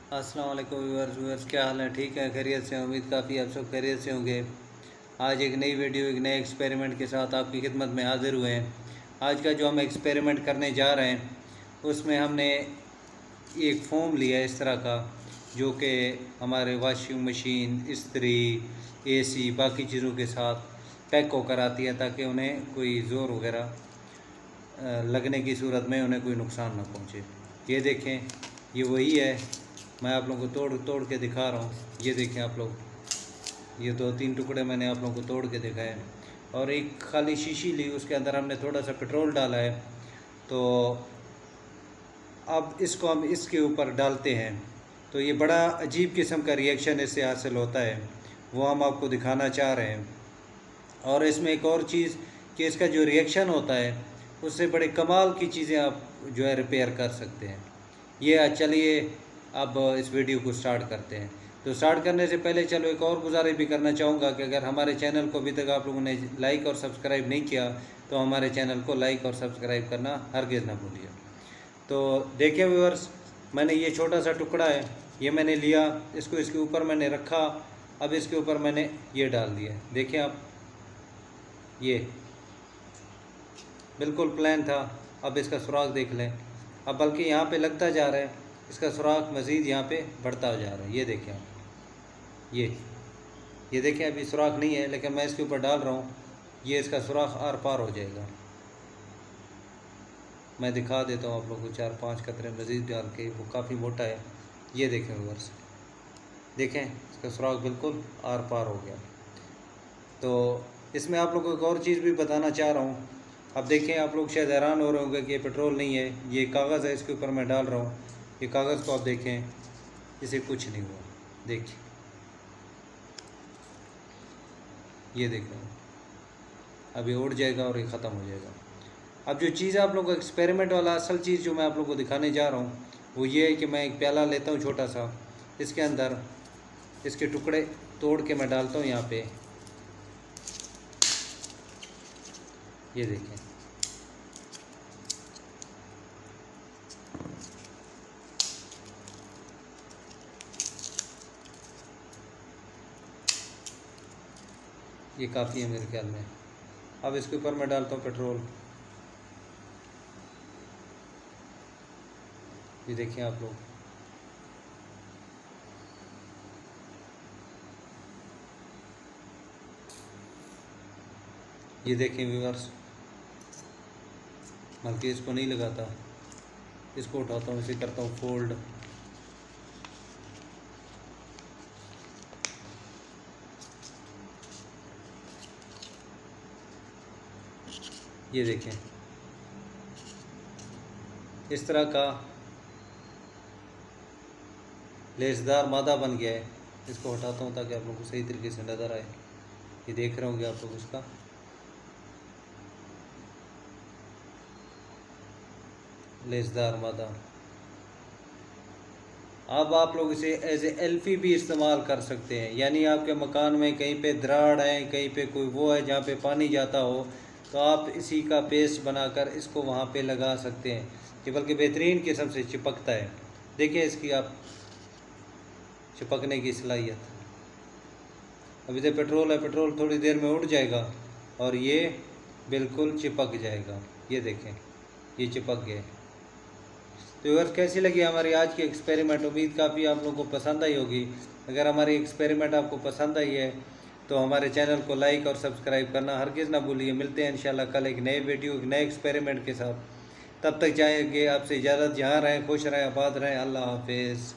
अस्सलाम वालेकुम व्यूअर्स, क्या हाल है? ठीक है, खैरियत से? उम्मीद काफ़ी आप सब खैरियत से होंगे। आज एक नई वीडियो, एक नए एक्सपेरिमेंट के साथ आपकी खिदमत में हाज़िर हुए हैं। आज का जो हम एक्सपेरिमेंट करने जा रहे हैं उसमें हमने एक फ़ोम लिया है इस तरह का, जो कि हमारे वॉशिंग मशीन, इस्त्री, एसी, बाकी चीज़ों के साथ पैक होकर आती है ताकि उन्हें कोई ज़ोर वगैरह लगने की सूरत में उन्हें कोई नुकसान ना पहुँचे। ये देखें, ये वही है। मैं आप लोगों को तोड़ तोड़ के दिखा रहा हूँ। ये देखें आप लोग, ये 2-3 टुकड़े मैंने आप लोगों को तोड़ के दिखाए और एक खाली शीशी ली, उसके अंदर हमने थोड़ा सा पेट्रोल डाला है। तो अब इसको हम इसके ऊपर डालते हैं तो ये बड़ा अजीब किस्म का रिएक्शन इससे हासिल होता है, वो हम आपको दिखाना चाह रहे हैं। और इसमें एक और चीज़ कि इसका जो रिएक्शन होता है उससे बड़े कमाल की चीज़ें आप जो है रिपेयर कर सकते हैं। ये चलिए अब इस वीडियो को स्टार्ट करते हैं। तो स्टार्ट करने से पहले चलो एक और गुजारिश भी करना चाहूँगा कि अगर हमारे चैनल को अभी तक आप लोगों ने लाइक और सब्सक्राइब नहीं किया तो हमारे चैनल को लाइक और सब्सक्राइब करना हरगिज़ ना भूलिए। तो देखिए व्यूअर्स, मैंने ये छोटा सा टुकड़ा है, ये मैंने लिया, इसको इसके ऊपर मैंने रखा। अब इसके ऊपर मैंने ये डाल दिया। देखिए आप, ये बिल्कुल प्लेन था। अब इसका सुराख देख लें। अब बल्कि यहाँ पे लगता जा रहा है, इसका सुराख मज़ीद यहाँ पे बढ़ता जा रहा है। ये देखें आप, ये देखें, अभी सुराख नहीं है लेकिन मैं इसके ऊपर डाल रहा हूँ, ये इसका सुराख आर पार हो जाएगा। मैं दिखा देता हूँ आप लोगों को 4-5 कतरे मज़ीद डाल के, वो काफ़ी मोटा है। ये देखें व्यूअर्स, देखें इसका सुराख बिल्कुल आर पार हो गया। तो इसमें आप लोगों को एक और चीज़ भी बताना चाह रहा हूँ। अब देखें, आप लोग शायद हैरान हो रहे होंगे कि ये पेट्रोल नहीं है, ये कागज़ है, इसके ऊपर मैं डाल रहा हूँ। ये कागज़ को आप देखें, इसे कुछ नहीं हुआ। देखिए, ये देखें, अब ये उड़ जाएगा और ये ख़त्म हो जाएगा। अब जो चीज़ आप लोगों को एक्सपेरिमेंट वाला असल चीज़ जो मैं आप लोगों को दिखाने जा रहा हूँ वो ये है कि मैं एक प्याला लेता हूँ छोटा सा, इसके अंदर इसके टुकड़े तोड़ के मैं डालता हूँ यहाँ पे। ये देखें, ये काफ़ी है मेरे ख्याल में। अब इसके ऊपर मैं डालता हूँ पेट्रोल। ये देखिए आप लोग, ये देखें व्यूअर्स, बल्कि इसको नहीं लगाता, इसको उठाता हूँ, इसे करता हूँ फोल्ड। ये देखें, इस तरह का लेसदार मादा बन गया है। इसको हटाता हूँ ताकि आप लोगों को सही तरीके से नज़र आए। ये देख रहे होंगे आप लोग उसका लेसदार मादा। अब आप लोग इसे एज ए एल्फी भी इस्तेमाल कर सकते हैं, यानी आपके मकान में कहीं पे दराड़ है, कहीं पे कोई वो है जहाँ पे पानी जाता हो, तो आप इसी का पेस्ट बनाकर इसको वहाँ पे लगा सकते हैं, कि बल्कि बेहतरीन किस्म से चिपकता है। देखिए इसकी आप चिपकने की सलाहियत। अभी तो पेट्रोल है, पेट्रोल थोड़ी देर में उड़ जाएगा और ये बिल्कुल चिपक जाएगा। ये देखें, ये चिपक गए। तो व्यूअर्स, कैसी लगी हमारी आज की एक्सपेरिमेंट? उम्मीद काफ़ी आप लोगों को पसंद आई होगी। अगर हमारी एक्सपेरिमेंट आपको पसंद आई है तो हमारे चैनल को लाइक और सब्सक्राइब करना हरगिज़ ना भूलिए। मिलते हैं इंशाल्लाह कल एक नए वीडियो, एक नए एक्सपेरिमेंट के साथ। तब तक चाहेंगे आपसे इजाज़त। जहाँ रहें खुश रहें, आबाद रहें। अल्लाह हाफिज़।